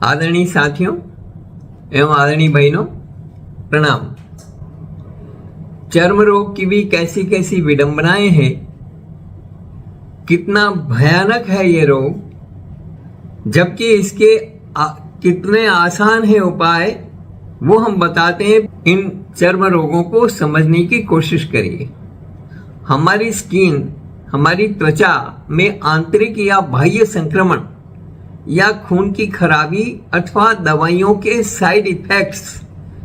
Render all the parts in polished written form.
आदरणीय साथियों एवं आदरणीय बहनों, प्रणाम। चर्म रोग की भी कैसी कैसी विडंबनाएं हैं, कितना भयानक है ये रोग, जबकि इसके कितने आसान है उपाय, वो हम बताते हैं। इन चर्म रोगों को समझने की कोशिश करिए। हमारी स्किन, हमारी त्वचा में आंतरिक या बाह्य संक्रमण या खून की खराबी अथवा दवाइयों के साइड इफेक्ट्स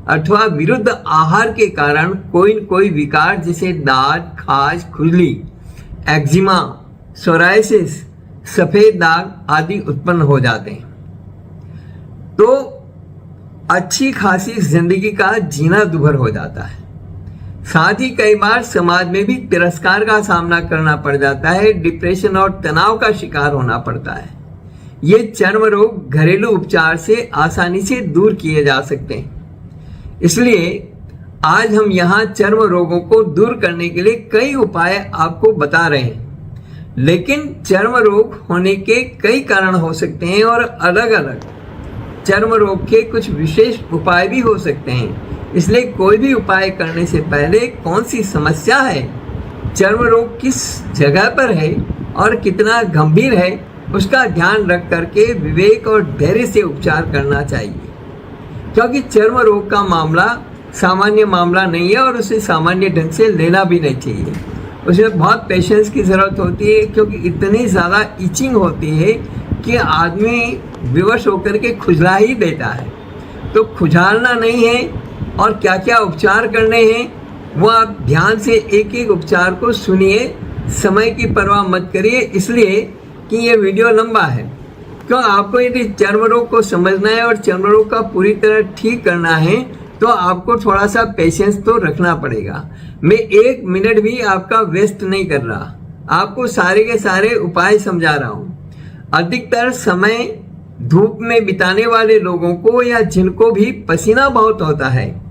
अथवा विरुद्ध आहार के कारण कोई विकार जैसे दाद, खाज, खुजली, एक्जिमा, सोराइसिस, सफेद दाग आदि उत्पन्न हो जाते हैं। तो अच्छी खासी जिंदगी का जीना दुभर हो जाता है। साथ ही कई बार समाज में भी तिरस्कार का सामना करना पड़ जाता है, डिप्रेशन और तनाव का शिकार होना पड़ता है। ये चर्म रोग घरेलू उपचार से आसानी से दूर किए जा सकते हैं। इसलिए आज हम यहाँ चर्म रोगों को दूर करने के लिए कई उपाय आपको बता रहे हैं। लेकिन चर्म रोग होने के कई कारण हो सकते हैं और अलग अलग चर्म रोग के कुछ विशेष उपाय भी हो सकते हैं। इसलिए कोई भी उपाय करने से पहले कौन सी समस्या है, चर्म रोग किस जगह पर है और कितना गंभीर है, उसका ध्यान रख करके विवेक और धैर्य से उपचार करना चाहिए। क्योंकि चर्म रोग का मामला सामान्य मामला नहीं है और उसे सामान्य ढंग से लेना भी नहीं चाहिए। उसमें बहुत पेशेंस की ज़रूरत होती है, क्योंकि इतनी ज़्यादा इचिंग होती है कि आदमी विवश होकर के खुजला ही देता है। तो खुजालना नहीं है और क्या क्या उपचार करने हैं वो आप ध्यान से एक एक उपचार को सुनिए, समय की परवाह मत करिए, इसलिए कि ये वीडियो लंबा है। क्यों आपको यदि चर्म रोग को समझना है और चर्म रोग का पूरी तरह ठीक करना है तो आपको थोड़ा सा पेशेंस तो रखना पड़ेगा। मैं एक मिनट भी आपका वेस्ट नहीं कर रहा, आपको सारे के सारे उपाय समझा रहा हूँ। अधिकतर समय धूप में बिताने वाले लोगों को या जिनको भी पसीना बहुत होता है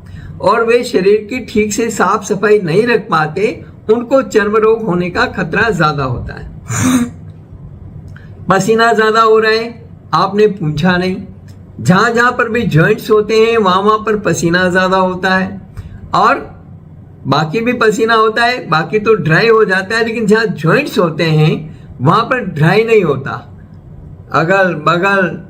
और वे शरीर की ठीक से साफ सफाई नहीं रख पाते, उनको चर्म रोग होने का खतरा ज्यादा होता है। पसीना ज्यादा हो रहा है, आपने पूछा नहीं। जहां जहां पर भी जॉइंट्स होते हैं वहां पर पसीना ज्यादा होता है और बाकी भी पसीना होता है, बाकी तो ड्राई हो जाता है, लेकिन जहां जॉइंट्स होते हैं वहां पर ड्राई नहीं होता। अगल बगल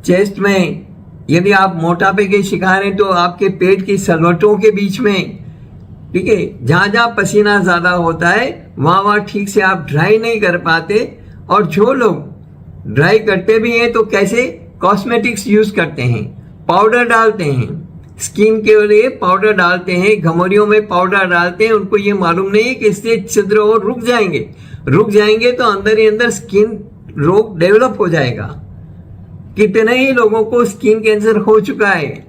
चेस्ट में, यदि आप मोटापे के शिकार हैं तो आपके पेट की सलवटों के बीच में, ठीक है, जहां जहां पसीना ज्यादा होता है वहां ठीक से आप ड्राई नहीं कर पाते। और जो लोग ड्राई करते भी हैं तो कैसे, कॉस्मेटिक्स यूज करते हैं, पाउडर डालते हैं, स्किन के लिए पाउडर डालते हैं, घमौरियों में पाउडर डालते हैं। उनको ये मालूम नहीं है कि इससे छिद्र और रुक जाएंगे तो अंदर ही अंदर स्किन रोग डेवलप हो जाएगा। कितने ही लोगों को स्किन कैंसर हो चुका है।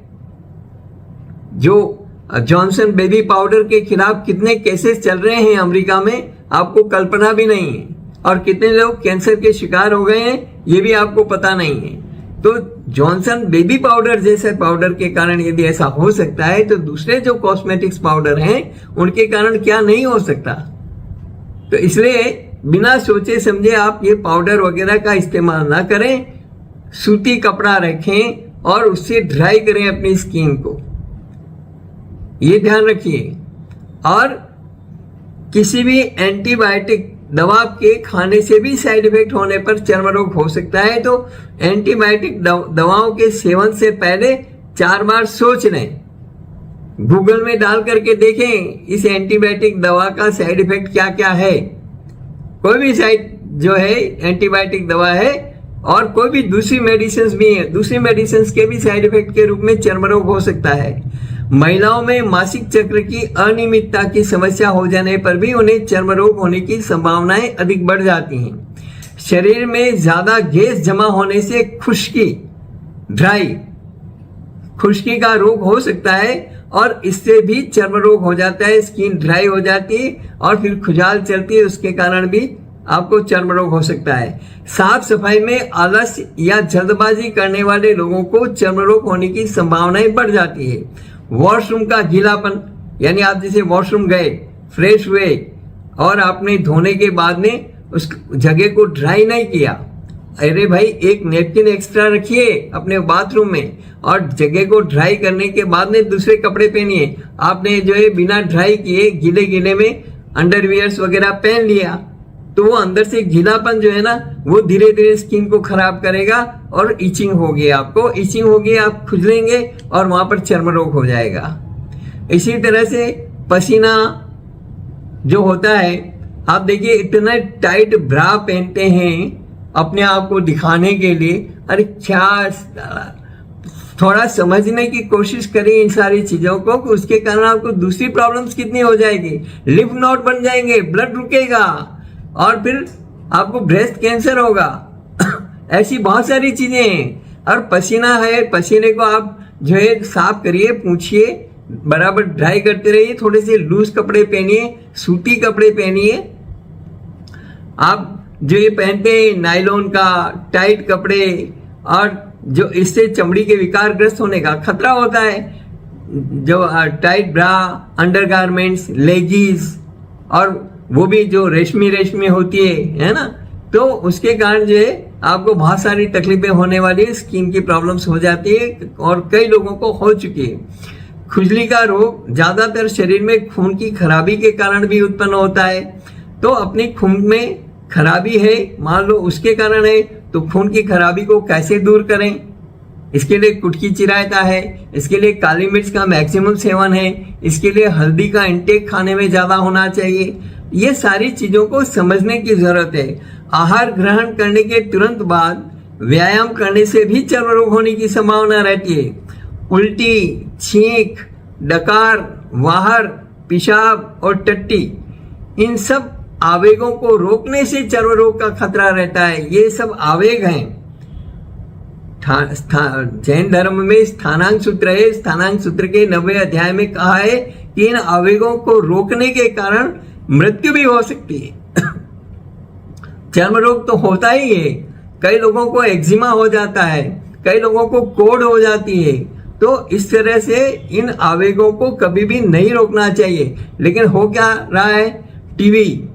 जो जॉनसन बेबी पाउडर के खिलाफ कितने केसेस चल रहे हैं अमेरिका में, आपको कल्पना भी नहीं है। और कितने लोग कैंसर के शिकार हो गए हैं ये भी आपको पता नहीं है। तो जॉनसन बेबी पाउडर जैसे पाउडर के कारण यदि ऐसा हो सकता है तो दूसरे जो कॉस्मेटिक्स पाउडर हैं उनके कारण क्या नहीं हो सकता। तो इसलिए बिना सोचे समझे आप ये पाउडर वगैरह का इस्तेमाल ना करें। सूती कपड़ा रखें और उससे ड्राई करें अपनी स्किन को, ये ध्यान रखिए। और किसी भी एंटीबायोटिक दवा के खाने से भी साइड इफेक्ट होने पर चर्म रोग हो सकता है। तो एंटीबायोटिक दवाओं के सेवन से पहले 4 बार सोच लें। गूगल में डाल करके देखें इस एंटीबायोटिक दवा का साइड इफेक्ट क्या क्या है। कोई भी साइड जो है एंटीबायोटिक दवा है और कोई भी दूसरी मेडिसिन भी है, दूसरी मेडिसिन के भी साइड इफेक्ट के रूप में चर्म रोग हो सकता है। महिलाओं में मासिक चक्र की अनियमितता की समस्या हो जाने पर भी उन्हें चर्म रोग होने की संभावनाएं अधिक बढ़ जाती हैं। शरीर में ज्यादा गैस जमा होने से खुश्की का रोग हो सकता है और इससे भी चर्म रोग हो जाता है। स्किन ड्राई हो जाती है और फिर खुजाल चलती है, उसके कारण भी आपको चर्म रोग हो सकता है। साफ सफाई में आलस या जल्दबाजी करने वाले लोगों को चर्म रोग होने की संभावनाएं बढ़ जाती है। वॉशरूम का गीलापन, यानी आप जैसे वॉशरूम गए, फ्रेश हुए और आपने धोने के बाद में उस जगह को ड्राई नहीं किया अरे भाई, एक नेपकिन एक्स्ट्रा रखिए अपने बाथरूम में और जगह को ड्राई करने के बाद में दूसरे कपड़े पहनिए। आपने जो है बिना ड्राई किए गीले गीले में अंडरवियर्स वगैरह पहन लिया तो वो अंदर से गीलापन जो है ना वो धीरे धीरे स्किन को खराब करेगा और इचिंग होगी, आपको इचिंग होगी, आप खुजलेंगे और वहां पर चर्म रोग हो जाएगा। इसी तरह से पसीना जो होता है, आप देखिए इतना टाइट ब्रा पहनते हैं अपने आप को दिखाने के लिए। अरे क्या, थोड़ा समझने की कोशिश करें इन सारी चीजों को, उसके कारण आपको दूसरी प्रॉब्लम्स कितनी हो जाएगी। लिम्फ नोड बन जाएंगे, ब्लड रुकेगा और फिर आपको ब्रेस्ट कैंसर होगा। ऐसी बहुत सारी चीजें हैं। और पसीना है, पसीने को आप जो है साफ करिए, पूछिए, बराबर ड्राई करते रहिए, थोड़े से लूज कपड़े पहनिए, सूती कपड़े पहनिए। आप जो ये पहनते हैं नायलॉन का टाइट कपड़े, और जो इससे चमड़ी के विकारग्रस्त होने का खतरा होता है, जो टाइट ब्रा, अंडरगारमेंट्स, लेगीज, और वो भी जो रेशमी होती है ना, तो उसके कारण जो है आपको बहुत सारी तकलीफें होने वाली है, स्किन की प्रॉब्लम्स हो जाती है और कई लोगों को हो चुकी है। खुजली का रोग ज्यादातर शरीर में खून की खराबी के कारण भी उत्पन्न होता है। तो अपनी खून में खराबी है, मान लो उसके कारण है, तो खून की खराबी को कैसे दूर करें, इसके लिए कुटकी चिरायता है, इसके लिए काली मिर्च का मैक्सिमम सेवन है, इसके लिए हल्दी का इंटेक खाने में ज्यादा होना चाहिए। ये सारी चीजों को समझने की जरूरत है। आहार ग्रहण करने के तुरंत बाद व्यायाम करने से भी चर्म रोग होने की संभावना रहती है। उल्टी, छींक, डकार, वाहर, पेशाब और टट्टी, इन सब आवेगों को रोकने से चर्म रोग का खतरा रहता है। ये सब आवेग हैं। जैन धर्म में स्थानांक सूत्र है, स्थानांक सूत्र के 90 अध्याय में कहा है कि इन आवेगों को रोकने के कारण मृत्यु भी हो सकती है। चर्म रोग तो होता ही है, कई लोगों को एक्जिमा हो जाता है, कई लोगों को कोढ़ हो जाती है। तो इस तरह से इन आवेगों को कभी भी नहीं रोकना चाहिए। लेकिन हो क्या रहा है, टीवी,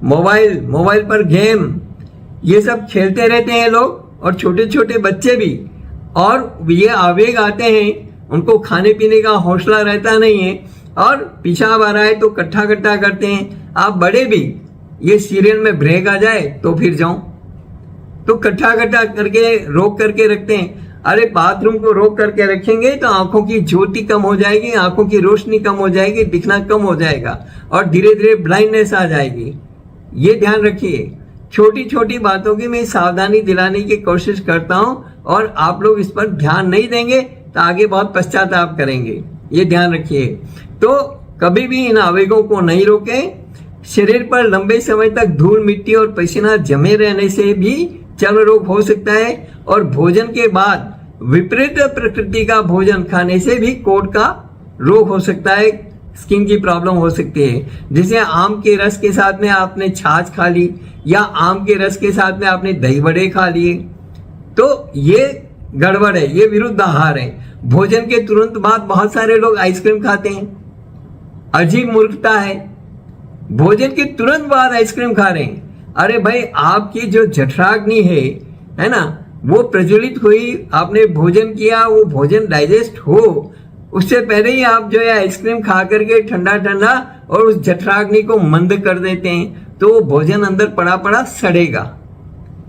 मोबाइल पर गेम, ये सब खेलते रहते हैं लोग, और छोटे छोटे बच्चे भी, और ये आवेग आते हैं, उनको खाने पीने का हौसला रहता नहीं है, और पेशाब आ रहा है तो कट्ठा करते हैं। आप बड़े भी, ये सीरियल में ब्रेक आ जाए तो फिर जाऊं, तो कट्ठा करके रोक करके रखते हैं। अरे बाथरूम को रोक करके रखेंगे तो आंखों की ज्योति कम हो जाएगी, आंखों की रोशनी कम हो जाएगी, दिखना कम हो जाएगा और धीरे धीरे ब्लाइंडनेस आ जाएगी। ये ध्यान रखिए। छोटी छोटी बातों की मैं सावधानी दिलाने की कोशिश करता हूं, और आप लोग इस पर ध्यान नहीं देंगे तो आगे बहुत पश्चाताप करेंगे। ये ध्यान रखिए। तो कभी भी इन आवेगों को नहीं रोकें। शरीर पर लंबे समय तक धूल, मिट्टी और पसीना जमे रहने से भी चर्म रोग हो सकता है, और भोजन के बाद विपरीत प्रकृति का भोजन खाने से भी कोढ़ का रोग हो सकता है, स्किन की प्रॉब्लम हो सकती है। जैसे आम के रस के साथ में आपने छाछ खा ली, या आम के रस के साथ में आपने दही बड़े खा लिए, तो ये गड़बड़ है, ये विरुद्ध आहार है। भोजन के तुरंत बाद बहुत सारे लोग आइसक्रीम खाते हैं, अजीब मूर्खता है। भोजन के तुरंत बाद आइसक्रीम खा रहे हैं। अरे भाई, आपकी जो जठराग्नि है ना, वो प्रज्वलित हुई, आपने भोजन किया, वो भोजन डाइजेस्ट हो, उससे पहले ही आप जो है आइसक्रीम खा करके ठंडा ठंडा और उस जठराग्नि को मंद कर देते हैं, तो भोजन अंदर पड़ा पड़ा सड़ेगा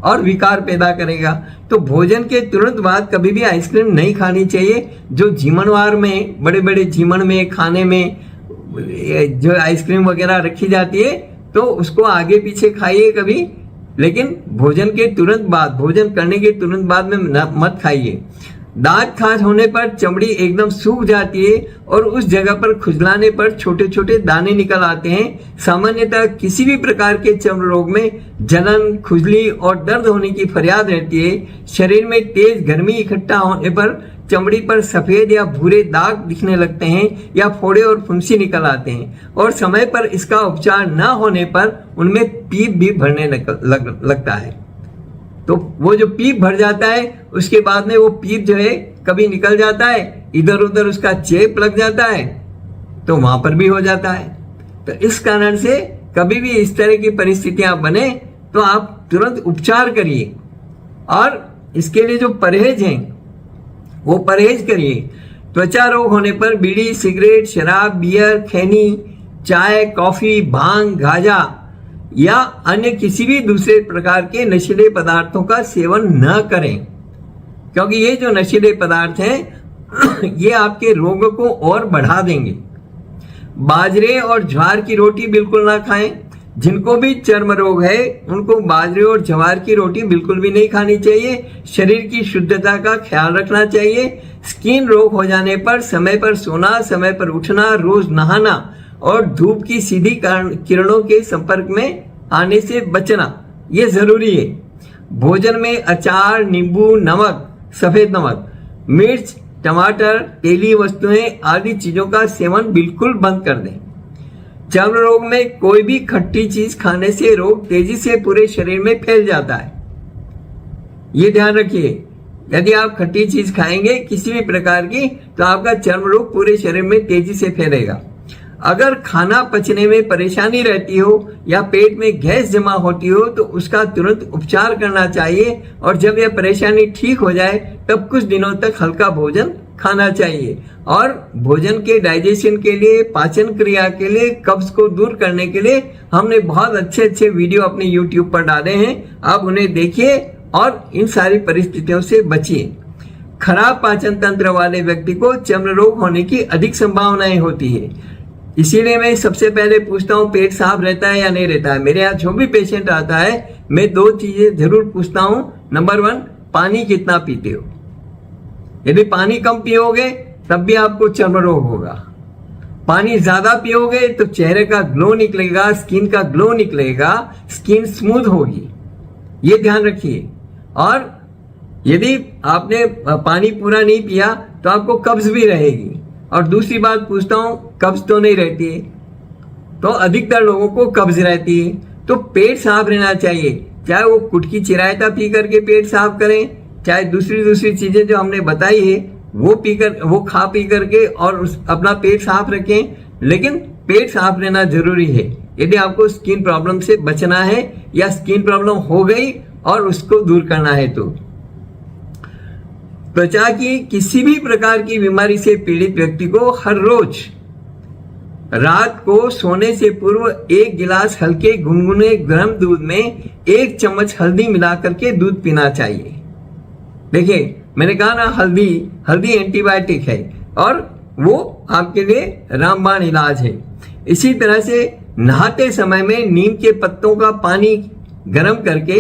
और विकार पैदा करेगा। तो भोजन के तुरंत बाद कभी भी आइसक्रीम नहीं खानी चाहिए। जो जीमनवार में, बड़े बड़े जीमन में, खाने में जो आइसक्रीम वगैरह रखी जाती है, तो उसको आगे पीछे खाइए कभी, लेकिन भोजन के तुरंत बाद, भोजन करने के तुरंत बाद में मत खाइए। दांत खाज होने पर चमड़ी एकदम सूख जाती है और उस जगह पर खुजलाने पर छोटे छोटे दाने निकल आते हैं। सामान्यतः किसी भी प्रकार के चर्म रोग में जलन, खुजली और दर्द होने की फरियाद रहती है। शरीर में तेज गर्मी इकट्ठा होने पर चमड़ी पर सफेद या भूरे दाग दिखने लगते हैं, या फोड़े और फुंसी निकल आते हैं, और समय पर इसका उपचार न होने पर उनमें पीप भी भरने लगता है। तो वो जो पीप भर जाता है, उसके बाद में वो पीप जो है कभी निकल जाता है, इधर उधर उसका चेप लग जाता है, तो वहां पर भी हो जाता है। तो इस कारण से कभी भी इस तरह की परिस्थितियां बने तो आप तुरंत उपचार करिए। और इसके लिए जो परहेज हैं वो परहेज करिए। त्वचा रोग होने पर बीड़ी, सिगरेट, शराब, बियर, खैनी, चाय, कॉफी, भांग, गांजा या अन्य किसी भी दूसरे प्रकार के नशीले पदार्थों का सेवन न करें, क्योंकि ये जो नशीले पदार्थ हैं ये आपके रोग को और बढ़ा देंगे। बाजरे और ज्वार की रोटी बिल्कुल ना खाएं। जिनको भी चर्म रोग है उनको बाजरे और ज्वार की रोटी बिल्कुल भी नहीं खानी चाहिए। शरीर की शुद्धता का ख्याल रखना चाहिए। स्किन रोग हो जाने पर समय पर सोना, समय पर उठना, रोज नहाना और धूप की सीधी किरणों के संपर्क में आने से बचना ये जरूरी है। भोजन में अचार, नींबू, नमक, सफेद नमक, मिर्च, टमाटर, तेली वस्तुएं आदि चीजों का सेवन बिल्कुल बंद कर दें। चर्म रोग में कोई भी खट्टी चीज खाने से रोग तेजी से पूरे शरीर में फैल जाता है, ये ध्यान रखिए। यदि आप खट्टी चीज खाएंगे किसी भी प्रकार की तो आपका चर्म रोग पूरे शरीर में तेजी से फैलेगा। अगर खाना पचने में परेशानी रहती हो या पेट में गैस जमा होती हो तो उसका तुरंत उपचार करना चाहिए और जब यह परेशानी ठीक हो जाए तब कुछ दिनों तक हल्का भोजन खाना चाहिए। और भोजन के डाइजेशन के लिए, पाचन क्रिया के लिए, कब्ज को दूर करने के लिए हमने बहुत अच्छे अच्छे वीडियो अपने YouTube पर डाले हैं, आप उन्हें देखिए और इन सारी परिस्थितियों से बचिए। खराब पाचन तंत्र वाले व्यक्ति को चर्म रोग होने की अधिक संभावनाएं होती है। इसीलिए मैं सबसे पहले पूछता हूँ पेट साफ रहता है या नहीं रहता है। मेरे यहाँ जो भी पेशेंट आता है मैं दो चीजें जरूर पूछता हूँ। नंबर 1, पानी कितना पीते हो। यदि पानी कम पियोगे तब भी आपको चर्म रोग होगा। पानी ज्यादा पियोगे तो चेहरे का ग्लो निकलेगा, स्किन का ग्लो निकलेगा, स्किन स्मूथ होगी, ये ध्यान रखिए। और यदि आपने पानी पूरा नहीं पिया तो आपको कब्ज भी रहेगी। और दूसरी बात पूछता हूं, कब्ज तो नहीं रहती है, तो अधिकतर लोगों को कब्ज रहती है। तो पेट साफ रहना चाहिए, चाहे वो कुटकी चिरायता पी करके पेट साफ करें, चाहे दूसरी चीजें जो हमने बताई है वो खा पी करके और अपना पेट साफ रखें, लेकिन पेट साफ रहना जरूरी है। यदि आपको स्किन प्रॉब्लम से बचना है या स्किन प्रॉब्लम हो गई और उसको दूर करना है तो त्वचा की किसी भी प्रकार की बीमारी से पीड़ित व्यक्ति को हर रोज रात को सोने से पूर्व 1 गिलास हल्के गुनगुने गर्म दूध में 1 चम्मच हल्दी मिलाकर के दूध पीना चाहिए। देखिए मैंने कहा ना, हल्दी एंटीबायोटिक है और वो आपके लिए रामबाण इलाज है। इसी तरह से नहाते समय में नीम के पत्तों का पानी गर्म करके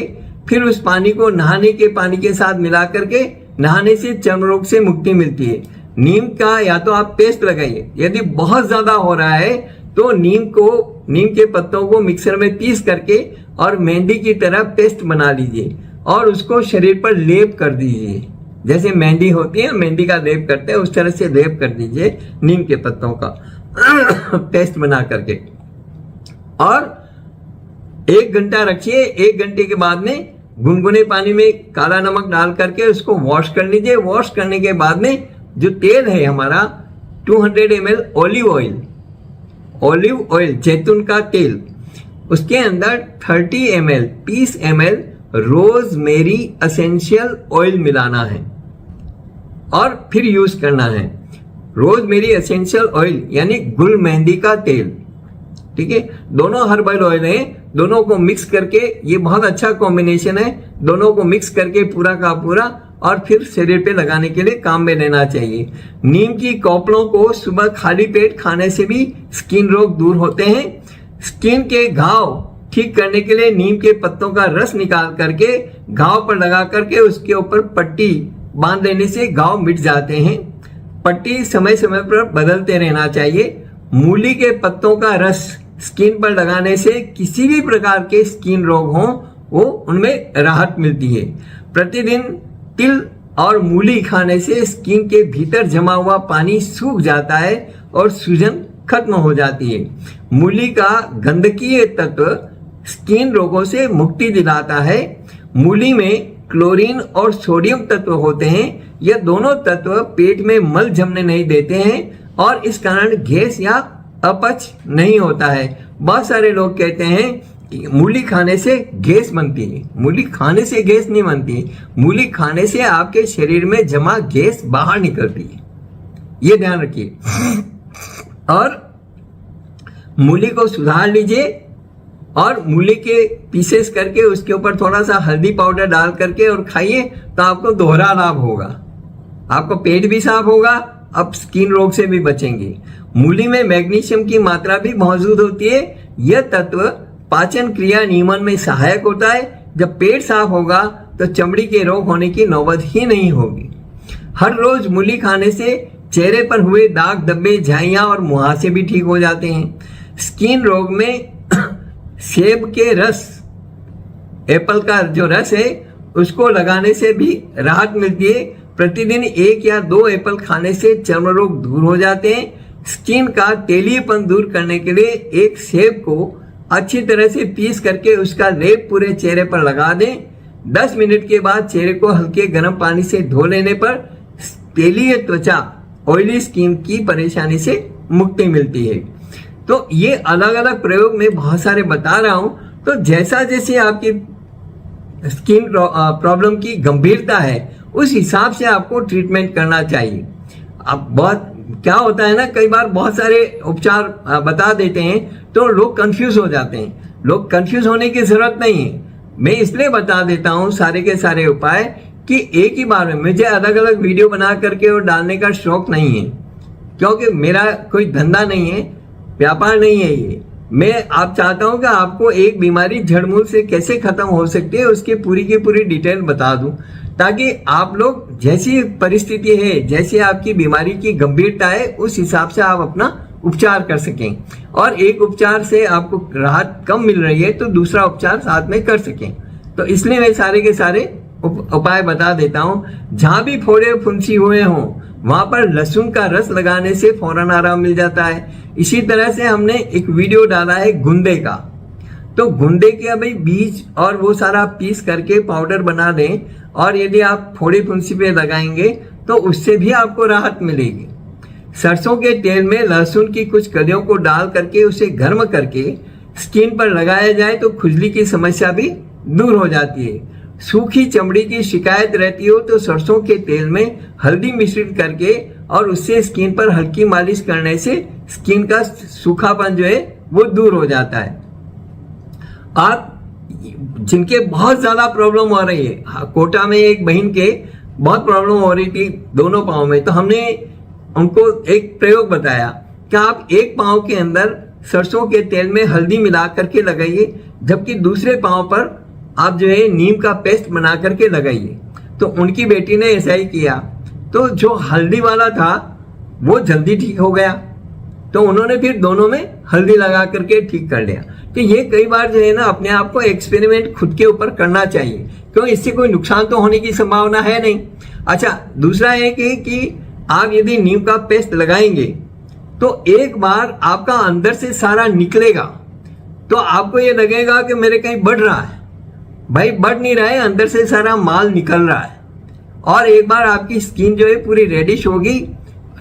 फिर उस पानी को नहाने के पानी के साथ मिला करके नहाने से चर्म रोग से मुक्ति मिलती है। नीम का या तो आप पेस्ट लगाइए, यदि बहुत ज्यादा हो रहा है तो नीम के पत्तों को मिक्सर में पीस करके और मेहंदी की तरह पेस्ट बना लीजिए और उसको शरीर पर लेप कर दीजिए। जैसे मेहंदी होती है, मेहंदी का लेप करते हैं, उस तरह से लेप कर दीजिए नीम के पत्तों का पेस्ट बना करके और 1 घंटा रखिए। 1 घंटे के बाद में गुनगुने पानी में काला नमक डाल करके उसको वॉश कर लीजिए। वॉश करने के बाद में जो तेल है हमारा 200 ml ऑलिव ऑयल जैतून का तेल, उसके अंदर 30 ml रोजमेरी एसेंशियल ऑयल मिलाना है और फिर यूज करना है। रोजमेरी एसेंशियल ऑयल यानी गुल मेहंदी का तेल, ठीक है। दोनों हर्बल ऑयल है, दोनों को मिक्स करके, ये बहुत अच्छा कॉम्बिनेशन है, दोनों को मिक्स करके पूरा का पूरा और फिर शरीर पे लगाने के लिए काम में लेना चाहिए। नीम की कोपलों को सुबह खाली पेट खाने से भी स्किन रोग दूर होते हैं। स्किन के घाव ठीक करने के लिए नीम के पत्तों का रस निकाल करके घाव पर लगा करके उसके ऊपर पट्टी बांध देने से घाव मिट जाते हैं। पट्टी समय समय पर बदलते रहना चाहिए। मूली के पत्तों का रस स्किन पर लगाने से किसी भी प्रकार के स्किन रोग हो वो उनमें राहत मिलती है। प्रतिदिन तिल और मूली खाने से स्किन के भीतर जमा हुआ पानी सूख जाता है और सूजन खत्म हो जाती है। मूली का गंधकीय तत्व स्किन रोगों से मुक्ति दिलाता है। मूली में क्लोरीन और सोडियम तत्व होते हैं। यह दोनों तत्व पेट में मल जमने नहीं देते हैं और इस कारण गैस या अपच नहीं होता है। बहुत सारे लोग कहते हैं मूली खाने से गैस बनती है। मूली खाने से गैस नहीं बनती, मूली खाने से आपके शरीर में जमा गैस बाहर निकलती है, ये ध्यान रखिए। और मूली को सुधार लीजिए और मूली के पीसेस करके उसके ऊपर थोड़ा सा हल्दी पाउडर डाल करके और खाइए, तो आपको दोहरा लाभ होगा। आपको पेट भी साफ होगा, आप स्किन रोग से भी बचेंगे। मूली में मैग्नीशियम की मात्रा भी मौजूद होती है। यह तत्व पाचन क्रिया नियमन में सहायक होता है। जब पेट साफ होगा तो चमड़ी के रोग होने की नौबत ही नहीं होगी। हर रोज मूली खाने से चेहरे पर हुए दाग, धब्बे, झाइयां और मुहासे भी ठीक हो जाते हैं। स्किन रोग में सेब के रस, एप्पल का जो रस है उसको लगाने से भी राहत मिलती है। प्रतिदिन 1 या 2 एप्पल खाने से चर्म रोग दूर हो जाते हैं। स्किन का तेलीयपन दूर करने के लिए एक सेब को अच्छी तरह से पीस करके उसका लेप पूरे चेहरे पर लगा दें। 10 मिनट के बाद चेहरे को हल्के गर्म पानी से धो लेने पर तेलीय त्वचा, ऑयली स्किन की परेशानी से मुक्ति मिलती है। तो ये अलग अलग प्रयोग में बहुत सारे बता रहा हूं। तो जैसा जैसे आपकी स्किन प्रॉब्लम की गंभीरता है उस हिसाब से आपको ट्रीटमेंट करना चाहिए। अब बहुत क्या होता है ना, कई बार बहुत सारे उपचार बता देते हैं तो लोग कंफ्यूज हो जाते हैं। लोग कंफ्यूज होने की जरूरत नहीं है, मैं इसलिए बता देता हूं सारे के सारे उपाय कि एक ही बार में मुझे अलग अलग वीडियो बना करके और डालने का शौक नहीं है, क्योंकि मेरा कोई धंधा नहीं है, व्यापार नहीं है ये। मैं आप चाहता हूं कि आपको एक बीमारी जड़मूल से कैसे खत्म हो सकती है उसकी पूरी की पूरी डिटेल बता दूं, ताकि आप लोग जैसी परिस्थिति है, जैसी आपकी बीमारी की गंभीरता है, उस हिसाब से आप अपना उपचार कर सकें। और एक उपचार से आपको राहत कम मिल रही है तो दूसरा उपचार साथ में कर सकें। तो इसलिए मैं सारे के सारे उपाय बता देता हूं। जहां भी फोड़े फुंसी हुए हों वहां पर लहसुन का रस लगाने से फौरन आराम मिल जाता है। इसी तरह से हमने एक वीडियो डाला है गुंदे का, तो गुंदे के भाई बीज और वो सारा पीस करके पाउडर बना दें और यदि आप फोड़े फुंसी पे लगाएंगे तो उससे भी आपको राहत मिलेगी। सरसों के तेल में लहसुन की कुछ कलियों को डाल करके उसे गर्म करके स्किन पर लगाया जाए तो खुजली की समस्या भी दूर हो जाती है। सूखी चमड़ी की शिकायत रहती हो तो सरसों के तेल में हल्दी मिश्रित करके और उससे स्किन पर हल्की मालिश करने से स्किन का सूखापन जो है वो दूर हो जाता है। आप जिनके बहुत ज्यादा प्रॉब्लम हो रही है, कोटा में एक बहन के बहुत प्रॉब्लम हो रही थी दोनों पांव में, तो हमने उनको एक प्रयोग बताया कि आप एक पांव के अंदर सरसों के तेल में हल्दी मिला करके लगाइए, जबकि दूसरे पांव पर आप जो है नीम का पेस्ट बना करके लगाइए। तो उनकी बेटी ने ऐसा ही किया, तो जो हल्दी वाला था वो जल्दी ठीक हो गया, तो उन्होंने फिर दोनों में हल्दी लगा करके ठीक कर लिया। तो ये कई बार जो है ना अपने आप को एक्सपेरिमेंट खुद के ऊपर करना चाहिए, क्यों इससे कोई नुकसान तो होने की संभावना है नहीं। अच्छा, दूसरा है कि आप यदि नीम का पेस्ट लगाएंगे तो एक बार आपका अंदर से सारा निकलेगा, तो आपको ये लगेगा कि मेरे कहीं बढ़ रहा है, भाई बढ़ नहीं रहा है, अंदर से सारा माल निकल रहा है। और एक बार आपकी स्किन जो है पूरी रेडिश होगी,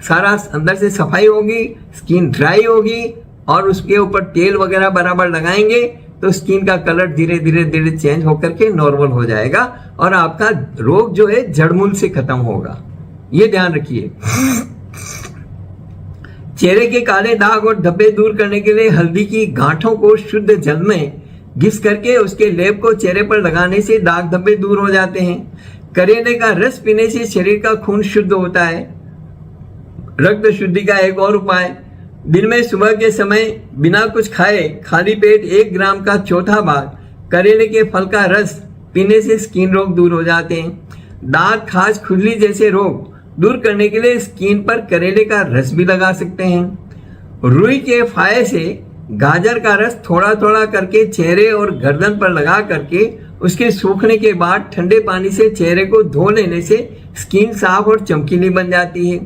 सारा अंदर से सफाई होगी, स्किन ड्राई होगी और उसके ऊपर तेल वगैरह बराबर लगाएंगे तो स्किन का कलर धीरे धीरे धीरे चेंज होकर के नॉर्मल हो जाएगा और आपका रोग जो है जड़मूल से खत्म होगा। ये ध्यान रखिए। चेहरे के काले दाग और धब्बे दूर करने के लिए हल्दी की गांठों को शुद्ध जल में घिस करके उसके लेप को चेहरे पर लगाने से दाग धब्बे दूर हो जाते हैं। करेले का रस पीने से शरीर का खून शुद्ध होता है। रक्त शुद्धि का एक और उपाय, दिन में सुबह के समय बिना कुछ खाए खाली पेट 1 ग्राम का चौथा भाग करेले के फल का रस पीने से स्किन रोग दूर हो जाते हैं। दांत, खाज, खुजली जैसे रोग दूर करने के लिए स्किन पर करेले का रस भी लगा सकते हैं। रुई के फाये से गाजर का रस थोड़ा थोड़ा करके चेहरे और गर्दन पर लगा करके उसके सूखने के बाद ठंडे पानी से चेहरे को धो लेने से स्किन साफ और चमकीली बन जाती है।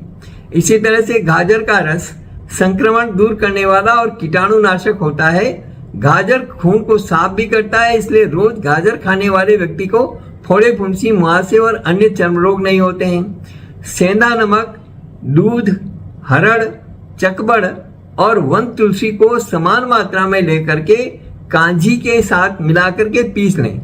इसी तरह से गाजर का रस संक्रमण दूर करने वाला और कीटाणुनाशक होता है। गाजर खून को साफ भी करता है, इसलिए रोज गाजर खाने वाले व्यक्ति को फोड़े फुंसी, मुहासे और अन्य चर्म रोग नहीं होते हैं। सेंधा नमक, दूध, हरड़, चकबड़ और वन तुलसी को समान मात्रा में लेकर के कांजी के साथ मिलाकर के पीस लें।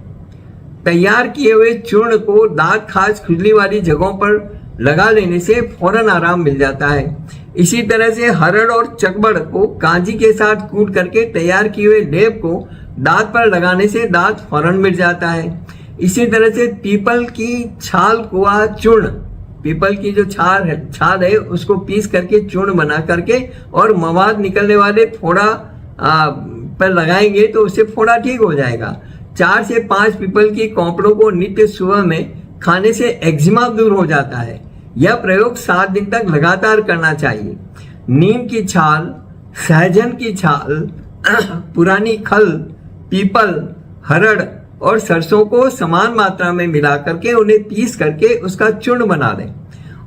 तैयार किए हुए चूर्ण को दांत, खाज, खुजली वाली जगहों पर लगा लेने से फौरन आराम मिल जाता है। इसी तरह से हरड़ और चकबड़ को कांजी के साथ कूट करके तैयार किए हुए लेप को दांत पर लगाने से दांत फौरन मिट जाता है। इसी तरह से पीपल की छाल कुआ चूर्ण, पीपल की जो छाल है उसको पीस करके चूर्ण बना करके और मवाद निकलने वाले फोड़ा पर लगाएंगे तो उससे फोड़ा ठीक हो जाएगा। 4 से 5 पीपल की कोंपड़ों को नित्य सुबह में खाने से एक्जिमा दूर हो जाता है। यह प्रयोग 7 दिन तक लगातार करना चाहिए। नीम की छाल, सहजन की छाल, पुरानी खल, पीपल, हरड़ और सरसों को समान मात्रा में मिला करके उन्हें पीस करके उसका चूर्ण बना दें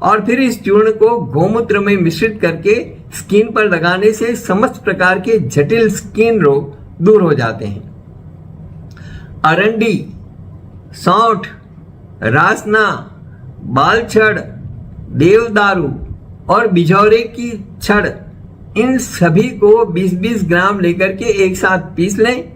और फिर इस चूर्ण को गोमूत्र में मिश्रित करके स्किन पर लगाने से समस्त प्रकार के जटिल स्किन रोग दूर हो जाते हैं। अरंडी, सौंठ, रासना, बालछड़, देवदारू और बिजौरे की छड़, इन सभी को 20-20 ग्राम लेकर के एक साथ पीस लें।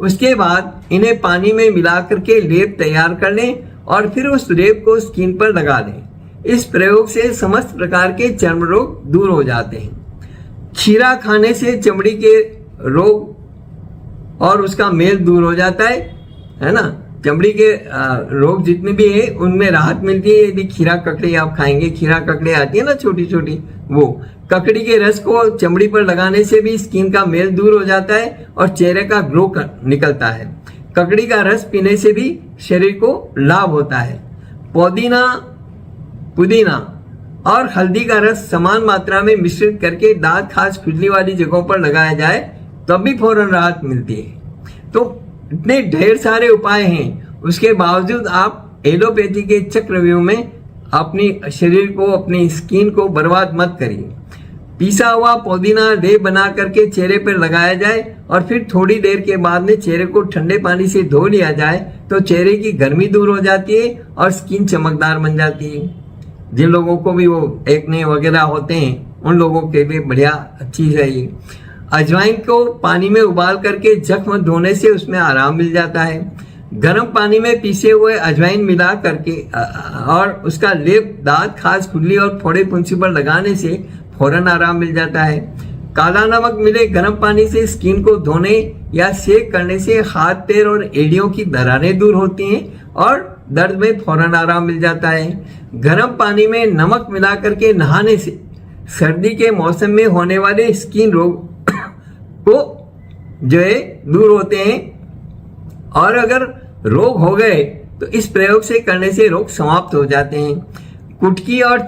उसके बाद इन्हें पानी में मिला करके लेप तैयार कर लें और फिर उस लेप को स्किन पर लगा लें। इस प्रयोग से समस्त प्रकार के चर्म रोग दूर हो जाते हैं। खीरा खाने से चमड़ी के रोग और उसका मेल दूर हो जाता है ना। चमड़ी के रोग जितने भी है उनमें राहत मिलती है यदि खीरा ककड़ी आप खाएंगे। खीरा ककड़ी आती है ना छोटी छोटी, वो ककड़ी के रस को चमड़ी पर लगाने से भी स्किन का मेल दूर हो जाता है और चेहरे का ग्लो निकलता है। ककड़ी का रस पीने से भी शरीर को लाभ होता है। पुदीना और हल्दी का रस समान मात्रा में मिश्रित करके दांत, खाज, खुजली वाली जगहों पर लगाया जाए तब भी फौरन राहत मिलती है। तो इतने ढेर सारे उपाय हैं, उसके बावजूद आप एलोपैथी के चक्रव्यूह में अपनी शरीर को, अपनी स्किन को बर्बाद मत करिए। पिसा हुआ पुदीना लेप बना करके चेहरे पर लगाया जाए और फिर थोड़ी देर के बाद में चेहरे को ठंडे पानी से धो लिया जाए तो चेहरे की गर्मी दूर हो जाती है और स्किन चमकदार बन जाती है। जिन लोगों को भी वो एक्ने वगैरह होते हैं उन लोगों के लिए बढ़िया चीज है ये। अजवाइन को पानी में उबाल करके जख्म धोने से उसमें आराम मिल जाता है। गर्म पानी में पीसे हुए अजवाइन मिला करके और उसका लेप दांत, खाज, खुजली और फोड़े फुंसी पर लगाने से फौरन आराम मिल जाता है। काला नमक मिले गर्म पानी से स्किन को धोने या सेक करने से हाथ, पैर और एड़ियों की दरारें दूर होती हैं और दर्द में फौरन आराम मिल जाता है। गर्म पानी में नमक मिला करके नहाने से सर्दी के मौसम में होने वाले स्किन रोग को जो है दूर होते हैं और अगर रोग हो गए तो इस प्रयोग से करने से रोग समाप्त हो जाते हैं। कुटकी और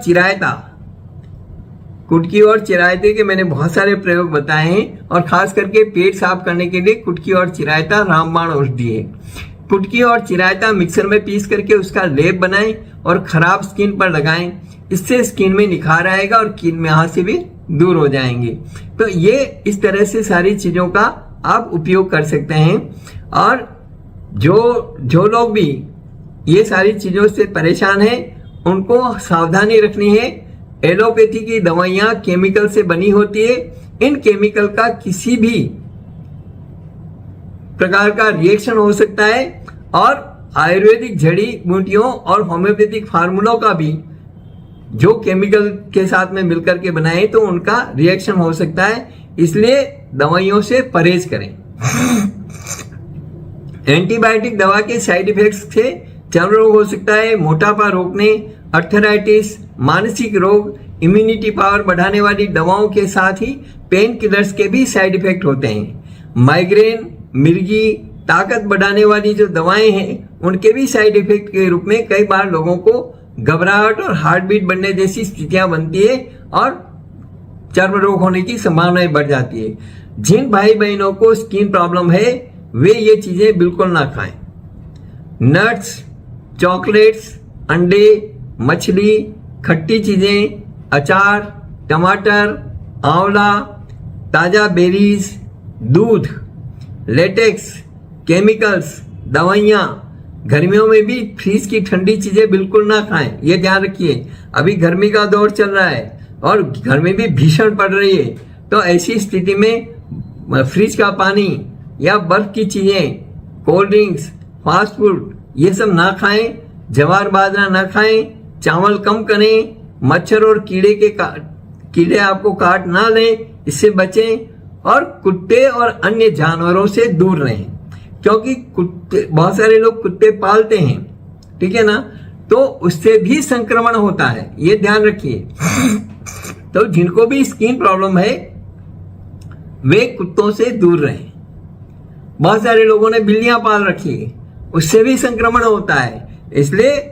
चिरायते के मैंने बहुत सारे प्रयोग बताए हैं और खास करके पेट साफ करने के लिए कुटकी और चिरायता रामबाण औषधि है। कुटकी और चिरायता मिक्सर में पीस करके उसका लेप बनाएं और खराब स्किन पर लगाएं। इससे स्किन में निखार आएगा और कील में हाथ से भी दूर हो जाएंगे। तो ये इस तरह से सारी चीजों का आप उपयोग कर सकते हैं। और जो लोग भी ये सारी चीजों से परेशान हैं उनको सावधानी रखनी है। एलोपैथी की दवाइयां केमिकल से बनी होती है। इन केमिकल का किसी भी प्रकार का रिएक्शन हो सकता है और आयुर्वेदिक जड़ी बूटियों और होम्योपैथिक फार्मूलों का भी जो केमिकल के साथ में मिलकर के बनाए तो उनका रिएक्शन हो सकता है, इसलिए दवाइयों से परहेज करें। एंटीबायोटिक दवा के साइड इफेक्ट्स से चर्म रोग हो सकता है, मोटापा रोकने, अर्थराइटिस, मानसिक रोग, इम्यूनिटी पावर बढ़ाने वाली दवाओं के साथ ही पेन किलर्स के भी साइड इफेक्ट होते हैं। माइग्रेन, मिर्गी, ताकत बढ़ाने वाली जो दवाएं हैं उनके भी साइड इफेक्ट के रूप में कई बार लोगों को घबराहट और हार्ट बीट बढ़ने जैसी स्थितियां बनती है और चर्म रोग होने की संभावनाएं बढ़ जाती है। जिन भाई बहनों को स्किन प्रॉब्लम है वे ये चीजें बिल्कुल ना खाएं। नट्स, चॉकलेट्स, अंडे, मछली, खट्टी चीजें, अचार, टमाटर, आंवला, ताजा बेरीज, दूध, लेटेक्स, केमिकल्स, दवाइयां, गर्मियों में भी फ्रीज की ठंडी चीजें बिल्कुल ना खाएं। ये ध्यान रखिए, अभी गर्मी का दौर चल रहा है और गर्मी भी भीषण पड़ रही है। तो ऐसी स्थिति में फ्रिज का पानी या बर्फ की चीजें, कोल्ड ड्रिंक्स, फास्ट फूड ये सब ना खाएं, जवार बाजरा ना खाएं, चावल कम करें, मच्छर और कीड़े आपको काट ना लें, इससे बचें, और कुत्ते और अन्य जानवरों से दूर रहें, क्योंकि कुत्ते, बहुत सारे लोग कुत्ते पालते हैं, ठीक है ना, तो उससे भी संक्रमण होता है, ये ध्यान रखिए। तो जिनको भी स्किन प्रॉब्लम है वे कुत्तों से दूर रहें। बहुत सारे लोगों ने बिल्लियां पाल रखी है, उससे भी संक्रमण होता है, इसलिए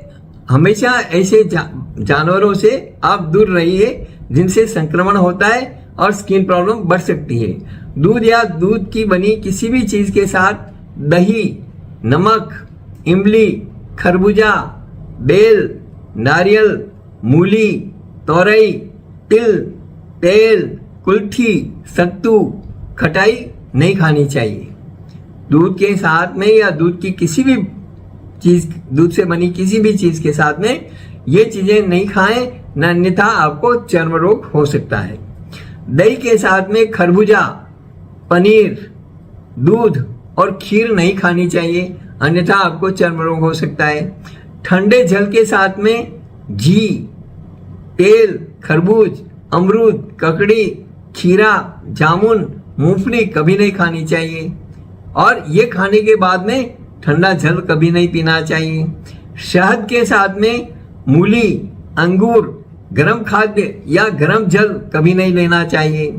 हमेशा ऐसे जानवरों से आप दूर रहिए जिनसे संक्रमण होता है और स्किन प्रॉब्लम बढ़ सकती है। दूध या दूध की बनी किसी भी चीज के साथ दही, नमक, इमली, खरबूजा, बेल, नारियल, मूली, तोरई, तिल, तेल, कुल्थी, सत्तू, खटाई नहीं खानी चाहिए। दूध के साथ में या दूध की किसी भी चीज, दूध से बनी किसी भी चीज के साथ में ये चीजें नहीं खाएं, न अन्यथा आपको चर्म रोग हो सकता है। दही के साथ में खरबूजा, पनीर, दूध और खीर नहीं खानी चाहिए, अन्यथा आपको चर्म रोग हो सकता है। ठंडे जल के साथ में घी, तेल, खरबूज, अमरूद, ककड़ी, खीरा, जामुन, मूंगफली कभी नहीं खानी चाहिए, और ये खाने के बाद में ठंडा जल कभी नहीं पीना चाहिए। शहद के साथ में मूली, अंगूर, गर्म खाद्य या गर्म जल कभी नहीं लेना चाहिए,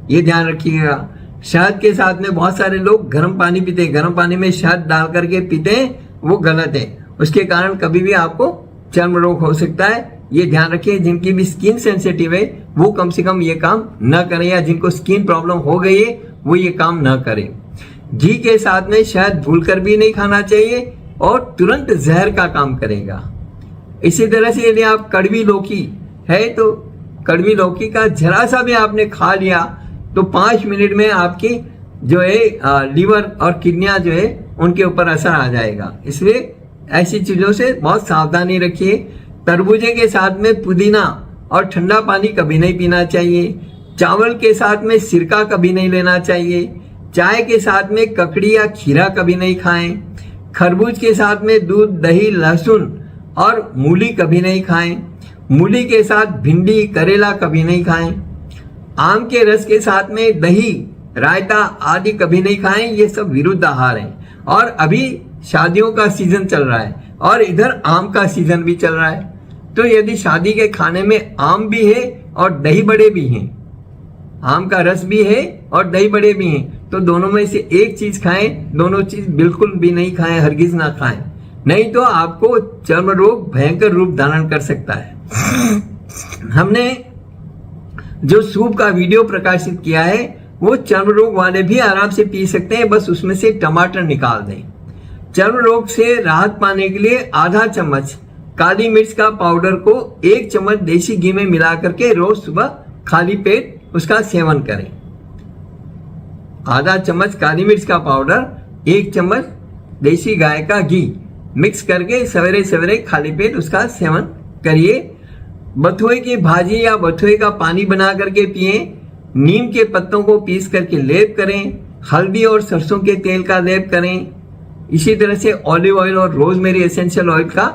ये ध्यान रखिएगा। शहद के साथ में बहुत सारे लोग गर्म पानी पीते हैं, गर्म पानी में शहद डाल करके पीते हैं, वो गलत है, उसके कारण कभी भी आपको चर्म रोग हो सकता है, ये ध्यान रखिए। जिनकी भी स्किन सेंसिटिव है वो कम से कम ये काम न करें, या जिनको स्किन प्रॉब्लम हो गई है वो ये काम न करें। घी के साथ में शहद भूलकर भी नहीं खाना चाहिए और तुरंत जहर का काम करेगा। इसी तरह से यदि आप कड़वी लौकी है तो कड़वी लौकी का जरा सा भी आपने खा लिया तो 5 मिनट में आपकी जो है लीवर और किडनियां जो है उनके ऊपर असर आ जाएगा, इसलिए ऐसी चीजों से बहुत सावधानी रखिए। तरबूजे के साथ में पुदीना और ठंडा पानी कभी नहीं पीना चाहिए। चावल के साथ में सिरका कभी नहीं लेना चाहिए। चाय के साथ में ककड़ी या खीरा कभी नहीं खाएं। खरबूज के साथ में दूध, दही, लहसुन और मूली कभी नहीं खाएं। मूली के साथ भिंडी, करेला कभी नहीं खाएं। आम के रस के साथ में दही, रायता आदि कभी नहीं खाएं। ये सब विरुद्ध आहार हैं। और अभी शादियों का सीजन चल रहा है और इधर आम का सीजन भी चल रहा है, तो यदि शादी के खाने में आम भी है और दही बड़े भी हैं, आम का रस भी है और दही बड़े भी हैं, तो दोनों में से एक चीज खाएं, दोनों चीज बिल्कुल भी नहीं खाएं, हरगिज ना खाएं, नहीं तो आपको चर्म रोग भयंकर रूप धारण कर सकता है। हमने जो सूप का वीडियो प्रकाशित किया है वो चर्म रोग वाले भी आराम से पी सकते हैं, बस उसमें से टमाटर निकाल दें। चर्म रोग से राहत पाने के लिए आधा चम्मच काली मिर्च का पाउडर को 1 चम्मच देसी घी में मिला करके रोज सुबह खाली पेट उसका सेवन करें। आधा चम्मच काली मिर्च का पाउडर, 1 चम्मच देसी गाय का घी मिक्स करके सवेरे सवेरे खाली पेट उसका सेवन करिए। बथुए की भाजी या बथुए का पानी बना करके पिए। नीम के पत्तों को पीस करके लेप करें। हल्दी और सरसों के तेल का लेप करें। इसी तरह से ऑलिव ऑयल और रोजमेरी एसेंशियल ऑयल का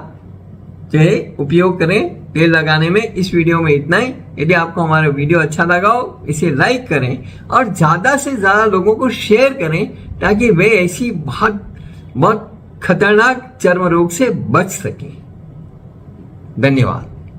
जो है उपयोग करें तेल लगाने में। इस वीडियो में इतना ही। यदि आपको हमारा वीडियो अच्छा लगा हो इसे लाइक करें और ज्यादा से ज्यादा लोगों को शेयर करें ताकि वे ऐसी बहुत खतरनाक चर्म रोग से बच सकें। धन्यवाद।